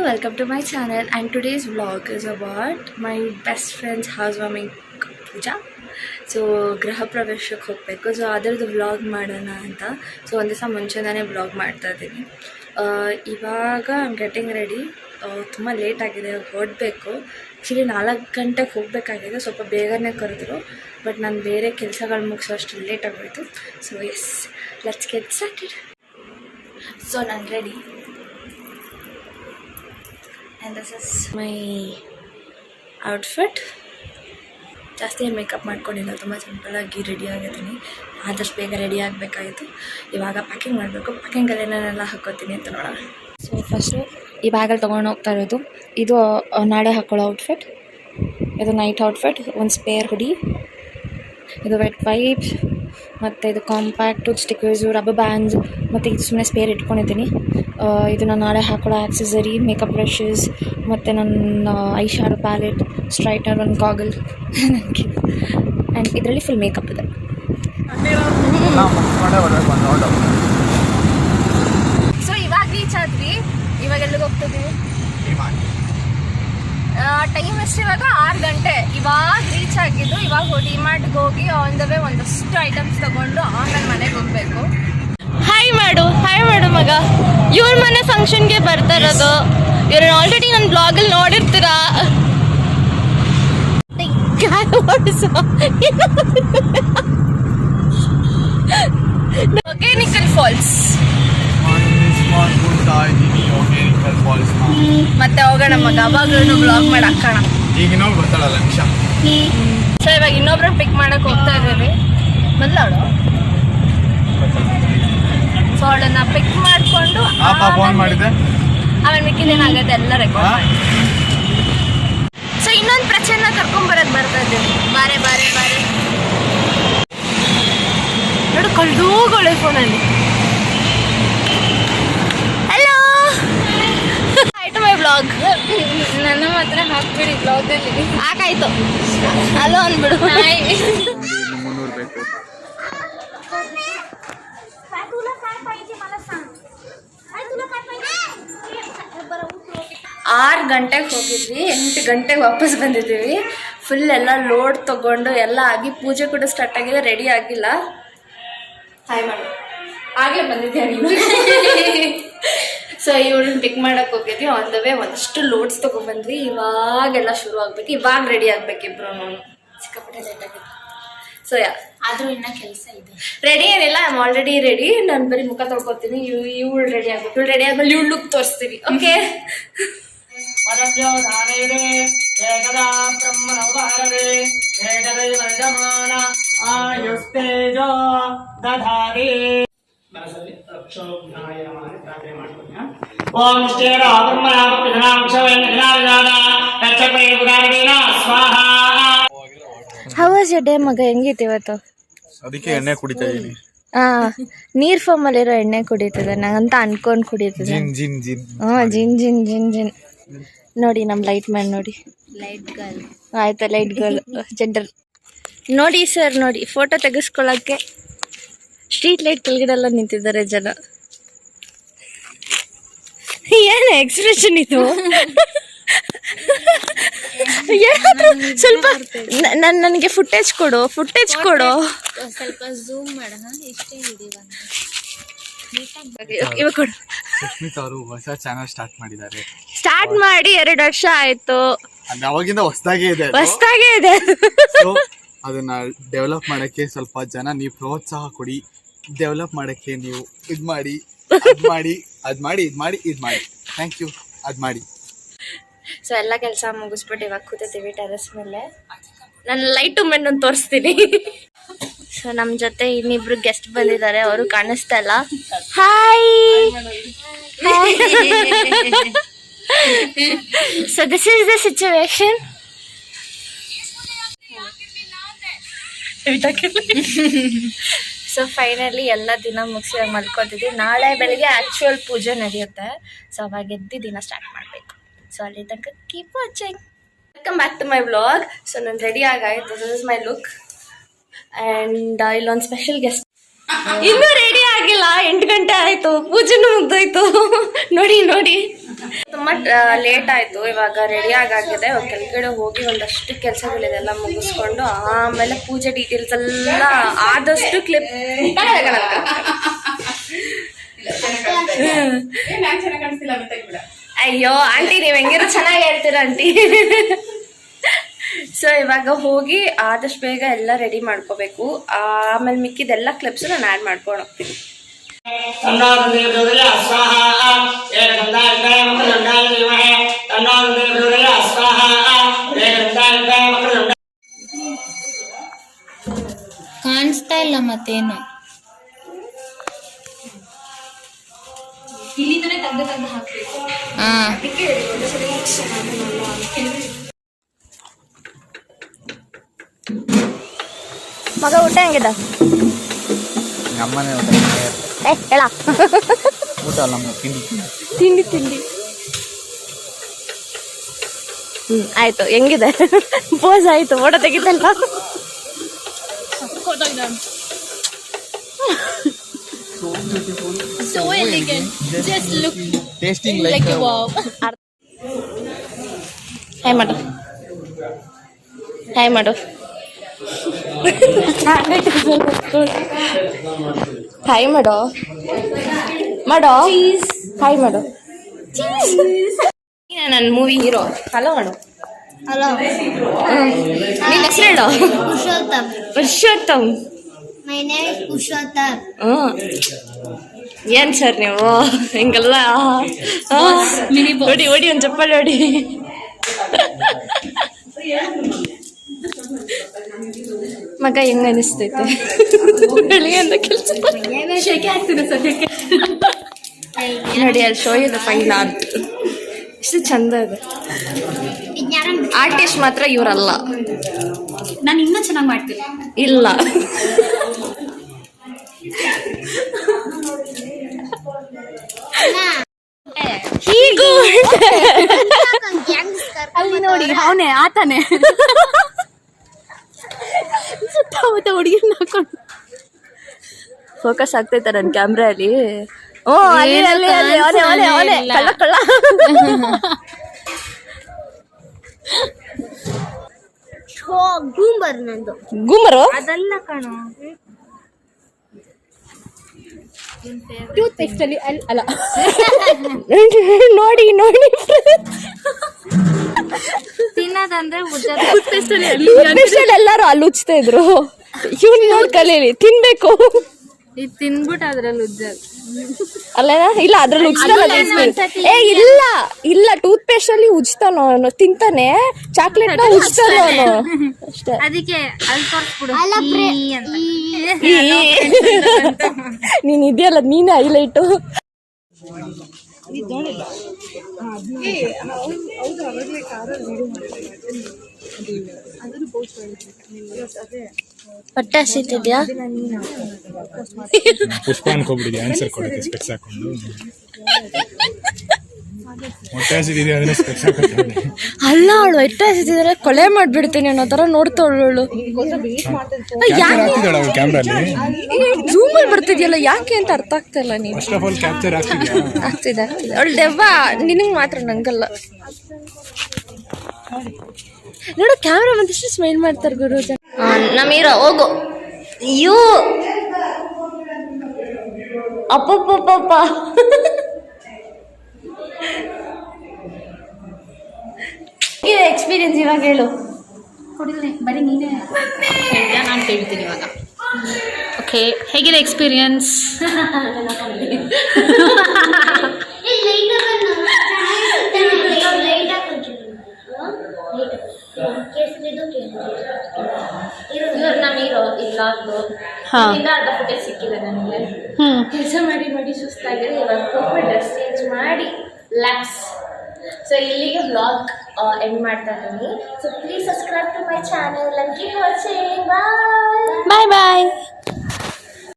welcome to my channel, and today's vlog is about my best friend's housewarming puja. So ಗೃಹ ಪ್ರವೇಶಕ್ಕೆ ಹೋಗಬೇಕು. So ಅದರದ್ದು vlog ಮಾಡೋಣ ಅಂತ ಒಂದು ದಿವಸ ಮುಂಚೆನೇ ವ್ಲಾಗ್ ಮಾಡ್ತಾ ಇದ್ದೀನಿ. ಇವಾಗ ಗೆಟಿಂಗ್ ರೆಡಿ. ತುಂಬ ಲೇಟ್ ಆಗಿದೆ, ಹೊರಡಬೇಕು. ಆ್ಯಕ್ಚುಲಿ 4 ಗಂಟೆಗೆ ಹೋಗಬೇಕಾಗಿದೆ, ಸ್ವಲ್ಪ ಬೇಗನೆ ಕರೆದ್ರು, ಬಟ್ ನಾನು ಬೇರೆ ಕೆಲಸಗಳು ಮುಗಿಸೋ ಅಷ್ಟು ಲೇಟ್ ಆಗೋಯಿತು. So yes, let's get started. So ನಾನು ready, and this is my outfit. ಜಾಸ್ತಿ ಮೇಕಪ್ ಮಾಡ್ಕೊಂಡಿಲ್ಲ, ತುಂಬ ಸಿಂಪಲಾಗಿ ರೆಡಿ ಆಗಿದ್ದೀನಿ. ಆದಷ್ಟು ಬೇಗ ರೆಡಿ ಆಗಬೇಕಾಗಿತ್ತು. ಇವಾಗ ಪ್ಯಾಕಿಂಗ್ ಮಾಡಬೇಕು. ಪ್ಯಾಕಿಂಗಲ್ಲಿ ಏನೇನೆಲ್ಲ ಹಾಕ್ಕೋತೀನಿ ಅಂತ ನೋಡೋಣ. ಸೊ ಫಸ್ಟು ಈ ಬ್ಯಾಗಲ್ಲಿ ತೊಗೊಂಡು ಹೋಗ್ತಾ ಇರೋದು, ಇದು ನಾಳೆ ಹಾಕ್ಕೊಳ್ಳೋ ಔಟ್ಫಿಟ್. ಇದು ನೈಟ್ ಔಟ್ಫಿಟ್. ಒಂದು ಸ್ಪೇರ್ ಹುಡಿ, ಇದು ವೆಟ್ ವೈಪ್ಸ್, ಮತ್ತು ಇದು ಕಾಂಪ್ಯಾಕ್ಟು, ಸ್ಟಿಕ್ಕರ್ಸು, ರಬ್ಬರ್ ಬ್ಯಾಂಡ್ಸ್, ಮತ್ತು ಇದು ಸುಮ್ಮನೆ ಸ್ಪೇರ್ ಇಟ್ಕೊಂಡಿದ್ದೀನಿ. ಇದು ನಾನು ನಾಳೆ ಹಾಕೊಳ್ಳೋ ಆಕ್ಸೆಸರಿ, ಮೇಕಪ್ ಬ್ರಷಸ್, ಮತ್ತು ನನ್ನ ಐ ಶ್ಯಾಡೋ ಪ್ಯಾಲೆಟ್, ಸ್ಟ್ರೈಟ್ನರ್, ಒಂದು ಗಾಗಲ್ ಆ್ಯಂಡ್ ಇದರಲ್ಲಿ ಫುಲ್ ಮೇಕಪ್ ಇದೆ. ಸೊ ಇವಾಗ ರೀಚ್ ಆದ್ವಿ. ಇವಾಗ ಎಲ್ಲಿಗೆ ಹೋಗ್ತಿದ್ದೀವಿ? ಟೈಮ್ ಎಷ್ಟು ಇವಾಗ? 6 ಗಂಟೆ. ಇವಾಗ ರೀಚ್ ಆಗಿದ್ದು. ಇವಾಗ ಡಿಮಾರ್ಟ್ಗೆ ಹೋಗಿ ಆನ್ ದ ವೇ ಒಂದಷ್ಟು ಐಟಮ್ಸ್ ತಗೊಂಡು ಆಮೇಲೆ ಮನೆಗೆ ಹೋಗ್ಬೇಕು. ಹಾಯ್ ಮಾಡು ಮಗ. ಇವ್ರ ಮನೆ ಫಂಕ್ಷನ್ಗೆ ಬರ್ತಾ ಇರೋದು. ಇವ್ರನ್ನ ಆಲ್ರೆಡಿ ನನ್ನ ಬ್ಲಾಗಲ್ಲಿ ನೋಡಿರ್ತೀರಾ. ಒಗೇನಿಕಲ್ ಫಾಲ್ಸ್ ಮತ್ತೆ ಹೋಗೋಣ ಮಗ. ಅವಾಗ್ಲೂ ಬ್ಲಾಗ್ ಮಾಡಿ ಹಾಕೋಣ. ಸೊ ಇವಾಗ ಇನ್ನೊಬ್ರು ಪಿಕ್ ಮಾಡಕ್ ಹೋಗ್ತಾ ಇದ್ದೀವಿ. ಮೊದಲು ಸೊ ಅವಳನ್ನ ಪಿಕ್ ಮಾಡಿಕೊಂಡು ಆಮೇಲೆ ಮಿಕ್ಕಿದೇನಾಗತ್ತೆ ಎಲ್ಲ ರೆಕಾರ್ಡ್ ಮಾಡಿ. ಸೊ ಇನ್ನೊಂದು ಪ್ರಚನ್ನ ಕರ್ಕೊಂಬರಕ್ಕೆ ಬರ್ತಾ ಇದ್ದೀವಿ. ಬಾರೆ ನೋಡು, ಕಳ್ದೋಗೋಳೆ ಫೋನಲ್ಲಿ. ಹಲೋ, ಆಯ್ತು ಮೈ ಬ್ಲಾಗ್. ನನ್ನ ಮಾತ್ರ ಹಾಕ್ಬಿಡಿ ಬ್ಲಾಗಲ್ಲಿ. ಹಾಕಾಯ್ತು. ಹಲೋ ಅಂದ್ಬಿಡು. ಆರು ಗಂಟೆಗೆ ಹೋಗಿದ್ವಿ, 8 ಗಂಟೆಗೆ ವಾಪಸ್ ಬಂದಿದ್ದೀವಿ. ಫುಲ್ ಎಲ್ಲ ಲೋಡ್ ತೊಗೊಂಡು ಎಲ್ಲ ಆಗಿ, ಪೂಜೆ ಕೂಡ ಸ್ಟಾರ್ಟ್ ಆಗಿದೆ, ರೆಡಿ ಆಗಿಲ್ಲ. ಹಾಯ್ ಮಾಡಿ, ಆಗಲೇ ಬಂದಿದ್ದೆ ನೀನು. ಸೊ ಇವಳನ್ನ ಪಿಕ್ ಮಾಡಕ್ಕೆ ಹೋಗಿದ್ವಿ. ಆನ್ ದ ವೇ ಒಂದಷ್ಟು ಲೋಡ್ಸ್ ತೊಗೊಬಂದ್ವಿ. ಇವಾಗೆಲ್ಲ ಶುರು ಆಗ್ಬೇಕು. ಇವಾಗ ರೆಡಿ ಆಗ್ಬೇಕಿಬ್ರು. ಸಿಕ್ಕಾಪಟ್ಟೆ ಲೇಟ್ ಆಗಿತ್ತು. ಸೊ ಆದರೂ ಇನ್ನೂ ಕೆಲಸ ಇದೆ. ರೆಡಿ ಏನಿಲ್ಲ, ಐ ಆಮ್ ಆಲ್ರೆಡಿ ರೆಡಿ. ನಾನು ಬರೀ ಮುಖ ತೊಳ್ಕೊತೀನಿ. ಇವಳು ರೆಡಿ ಆಗ್ಬೇಕು. ಇವಳು ರೆಡಿ ಆದ್ಮೇಲೆ ಇವಳು ಲುಕ್ ತೋರಿಸ್ತೀವಿ. Okay. How was your day ಮಗ? ಹೆಂಗಿತ್ತು ಇವತ್ತು? ಅದಕ್ಕೆ ಎಣ್ಣೆ ಕುಡಿತಾ ಇದೀನಿ. ನೀರ್ ಫಾರ್ಮ್ ಅಲ್ಲಿರೋ ಎಣ್ಣೆ ಕುಡಿತದೆ ನಂಗಂತ ಅನ್ಕೊಂಡ್ ಕುಡಿತದೆ. ಜಿನ್ ನೋಡಿ ನಮ್ ಲೈಟ್ ಮ್ಯಾನ್ ನೋಡಿ. ಲೈಟ್ ಗರ್ಲ್ ಆಯ್ತಾ? ಲೈಟ್ ಗರ್ಲ್ ಜೆಂಡರ್ ನೋಡಿ ಸರ್. ನೋಡಿ ಫೋಟೋ ತೆಗೆಸ್ಕೊಳಕ್ಕೆ ಸ್ಟ್ರೀಟ್ ಲೈಟ್ ಕೆಳಗಡೆಲ್ಲ ನಿಂತಿದ್ದಾರೆ ಜನ. ಏನು ಎಕ್ಸ್ಪ್ರೆಷನ್ ಇದು? ಸ್ವಲ್ಪ ನನಗೆ ಫುಟೇಜ್ ಕೊಡು. ಸ್ವಲ್ಪ ಝೂಮ್ ಮಾಡ. ಇವಾಗ ಕೊಡು. ಸುಷ್ಮಿತ್ ಅವರು ಹೊಸ ಚಾನಲ್ ಸ್ಟಾರ್ಟ್ ಮಾಡಿದ್ದಾರೆ. ಸ್ಟಾರ್ಟ್ ಮಾಡಿ 2 ವರ್ಷ ಆಯ್ತು. ಅವಾಗಿಂದ ಹೊಸದಾಗೇ ಇದೆ. ಸೊ ಅದನ್ನ ಡೆವಲಪ್ ಮಾಡಕ್ಕೆ ಸ್ವಲ್ಪ ಜನ ನೀವು ಪ್ರೋತ್ಸಾಹ ಕೊಡಿ. ಡೆವಲಪ್ ಮಾಡಕ್ಕೆ ನೀವು ಇದ್ ಮಾಡಿ. Thank you. ಅದ್ ಮಾಡಿ. ಸೊ ಎಲ್ಲ ಕೆಲಸ ಮುಗಿಸ್ಬಿಟ್ಟು ಇವಾಗ ಕೂತಿದ್ದೀವಿ ಟೆರೆಸ್ ಮೇಲೆ. ನಾನು ಲೈಟು ಮೆನ್ನು ತೋರಿಸ್ತೀನಿ. ಸೊ ನಮ್ಮ ಜೊತೆ ಇನ್ನಿಬ್ರು ಗೆಸ್ಟ್ ಬಂದಿದ್ದಾರೆ. ಅವರು ಕಾಣಿಸ್ತಾ ಇಲ್ಲ. Hi. So this is the situation. So finally ಎಲ್ಲ ದಿನ ಮುಗಿಸಿ ಮಲ್ಕೊತಿದ್ವಿ. ನಾಳೆ ಬೆಳಿಗ್ಗೆ ಆ್ಯಕ್ಚುಯಲ್ ಪೂಜೆ ನಡೆಯುತ್ತೆ. ಸೊ ಅವಾಗ ಎದ್ದು ದಿನ ಸ್ಟಾರ್ಟ್ ಮಾಡಬೇಕು. ಸೊ ಅಲ್ಲಿ ತನಕ keep watching. Welcome back to my vlog. So ನಾನು ರೆಡಿ ಆಗಾಯ್ತು. This is my look. And ಇಲ್ಲೊಂದು ಸ್ಪೆಷಲ್ ಗೆಸ್ಟ್ ಇನ್ನೂ ರೆಡಿ ಆಗಿಲ್ಲ. 8 ಗಂಟೆ ಆಯಿತು, ಪೂಜೆನೂ ಮುಗ್ದೋಯ್ತು. ನೋಡಿ ತುಂಬ ತುಂಬ ಲೇಟ್ ಆಯಿತು. ಇವಾಗ ರೆಡಿ ಆಗಾಗಿದೆ. ಕೆಳಗಡೆ ಹೋಗಿ ಒಂದಷ್ಟು ಕೆಲಸಗಳಿದೆಲ್ಲ ಮುಗಿಸ್ಕೊಂಡು ಆಮೇಲೆ ಪೂಜೆ ಡೀಟೇಲ್ಸ್ ಎಲ್ಲ ಆದಷ್ಟು ಕ್ಲಿಪ್. ಅಯ್ಯೋ ಆಂಟಿ, ನೀವು ಹೆಂಗಿರೋ ಚೆನ್ನಾಗಿ ಹೇಳ್ತೀರ ಆಂಟಿ. ಸೊ ಇವಾಗ ಹೋಗಿ ಆದಷ್ಟು ಬೇಗ ಎಲ್ಲ ರೆಡಿ ಮಾಡ್ಕೋಬೇಕು. ಆಮೇಲೆ ಮಿಕ್ಕಿದೆಲ್ಲ ಕ್ಲಿಪ್ಸ್ ನಾನು ಆ್ಯಡ್ ಮಾಡ್ಕೊಂಡು ಹೋಗ್ತೀನಿ. ಕಾಣಿಸ್ತಾ ಇಲ್ಲ ಮತ್ತೇನು. ಇಲ್ಲಿಂದನೇ ತೆಗ್ದು ಹಾಕ್ಬೇಕು. ಮಗ ಊಟ ಹೆಂಗಿದೆ? ನಮ್ಮನೆ ಹೇಳ ಊಟ ಅಲ್ಲ, ತಿಂಡಿ. ಆಯ್ತು. ಹೆಂಗಿದೆ? ಪೋಸ್ ಆಯ್ತು. ಫೋಟೋ ತೆಗಿತಲ್ವಾ? So elegant. Just look tasting like a wow. Hi ಮಾಡು. ಹಾಯ್ ಮಾಡು. ಹಾಯ್ ಮಾಡು. ಮಾಡೋ. ಹಾಯ್ ಮಾಡು. ನನ್ನ ಮೂವಿ ಹೀರೋ. ಹಲೋ ಮಾಡು. Hello. ನಿನ್ನ ಹೆಸರು ಹೇಳು. Purushottam. My name is Pushottam. ಏನ್ ಸರ್ ನೀವು ಹಿಂಗೆಲ್ಲ ಹೊಡಿ ಒಂದು ಚಪ್ಪಲಿ ಹೊಡಿ. ಮಗ ಹೆಂಗ ಅನಿಸ್ತೈತೆ? ಬೆಳಿಗ್ಗೆಯಿಂದ ಕೆಲಸ ಶೆಕೆ ಆಗ್ತಿದೆ ಸದ್ಯಕ್ಕೆ. ನೋಡಿ, ಅಲ್ಲಿ ಶೋ ಇದೆ ಫೈನ್ ಆರ್ಟ್. ಎಷ್ಟು ಚಂದ ಇದೆ. ಆರ್ಟಿಸ್ಟ್ ಮಾತ್ರ ಇವರಲ್ಲ. ನಾನು ಇನ್ನೂ ಚೆನ್ನಾಗಿ ಮಾಡ್ತೀನಿ. ಇಲ್ಲ, ಹೀಗೂ ಅಲ್ಲಿ ನೋಡಿ, ಅವನೇ ಆತಾನೆ ಸುತ್ತಮುತ್ತ ಹುಡುಗಿನ ಹಾಕೊಂಡು ಫೋಕಸ್ ಆಗ್ತೈತ ನನ್ನ ಕ್ಯಾಮ್ರಾ ಅಲ್ಲಿ. ಓ ಅಲ್ಲಿ ಅಲ್ಲಿ ಅಲ್ಲಿ ಅವನೇ ಕಳ್ಳ ಗೂಂಬರ್ ನಂದು. ಗೂಮರು ಅದಲ್ಲ ಕಣೋ, ಟೂತ್ ಪೇಸ್ಟ್ ಅಲ್ಲಿ ಅಲ್ಲ ನೋಡಿ ತಿನ್ನೋದಂದ್ರೆ ಟೂತ್ ಪೇಸ್ಟ್ ಅಲ್ಲಿ ಎಲ್ಲಾರು ಅಲ್ಲಿ ಉಚ್ತಾ ಇದ್ರು. ಇವ್ನು ನೋಡಿ ಕಲೀಲಿ, ತಿನ್ಬೇಕು. ಇದು ತಿನ್ಬಿಟ್ಟು ಅದ್ರಲ್ಲಿ ಉಜ್ಜೋದು ಅಲ್ಲೇನ? ಇಲ್ಲ, ಅದ್ರಲ್ಲಿ ಉಜ್ತಾನ. ಇಲ್ಲ ಟೂತ್ ಪೇಸ್ಟ್ ಅಲ್ಲಿ ಉಜ್ತಾನ ಅವನು, ತಿಂತಾನೆ. ಚಾಕ್ಲೇಟ್ ನ ಉಜ್ತಾನ ಅವನು ಅಷ್ಟೇ. ಅದಕ್ಕೆ ನೀನ್ ಇದೆಯಲ್ಲ, ನೀನೇ ಹೈಲೈಟು. ಹೊಟ್ಟೆ ಹಸಿತಿದ್ಯಾ? ಪುಷ್ಪ ಅನ್ಕೋಬಿಟ್ಟಿದ್ಯಾ ಆನ್ಸರ್ ಕೊಡಕ್ಕೆ ಸ್ಪೆಕ್ಸ್ ಹಾಕೊಂಡು. ಹೊಟ್ಟೆ ಹಸಿದಿದೆ ಅದನ್ನ ಸ್ಪೆಕ್ಸ್ ಹಾಕೋತಾನೆ. ಅಲ್ಲ, ಅವಳು ಹೊಟ್ಟೆ ಹಸಿತಿದ್ರೆ ಕೊಲೆ ಮಾಡ್ಬಿಡ್ತೀನಿ ಅನ್ನೋ ತರ ನೋಡ್ತಾವಳು. ಕ್ಯಾಮ್ರಲ್ಲಿ ಜೂಮ್ ಅಲ್ಲಿ ಬರ್ತಿದ್ಯಲ್ಲ, ಯಾಕೆ ಅಂತ ಅರ್ಥ ಆಗ್ತಾ ಇಲ್ಲ. ನೀನು ಫಸ್ಟ್ ಆಫ್ ಆಲ್ ಕ್ಯಾಪ್ಚರ್ ಆಗ್ತಿದೆ. ಅವಳು ದೆವ್ವ, ನಿನಗೆ ಮಾತ್ರ, ನಂಗಲ್ಲ. ನೋಡು, ಕ್ಯಾಮ್ರಾ ಬಂದಷ್ಟು ಸ್ಮೈಲ್ ಮಾಡ್ತಾರೆ ಗುರು ಜನ. ನಮೀರ ಹೋಗು. ಅಯ್ಯೋ ಅಪ್ಪಪ್ಪ. ಇದೆ ಎಕ್ಸ್ಪೀರಿಯನ್ಸ್. ಇವಾಗ ಹೇಳು. ಬರೀ ನೀನೇ ನಾನು ಹೇಳ್ತೀನಿ ಇವಾಗ. ಓಕೆ, ಹೇಗಿದೆ ಎಕ್ಸ್ಪೀರಿಯನ್ಸ್? ಸಿಕ್ಕಿದೆ ನನಗೆ. ಕೆಲಸ ಮಾಡಿ ಸುಸ್ತಾಗಿದೆ. ಇವಾಗ ಡ್ರೆಸ್ ಚೇಂಜ್ ಮಾಡಿ ಲ್ಯಾಬ್ಸ್. ಸೊ ಇಲ್ಲಿಗೆ ವ್ಲಾಗ್ ಎಂಡ್ ಮಾಡ್ತಾ ಇದ್ದೀನಿ. So please subscribe to my channel and keep watching. Bye. Bye bye.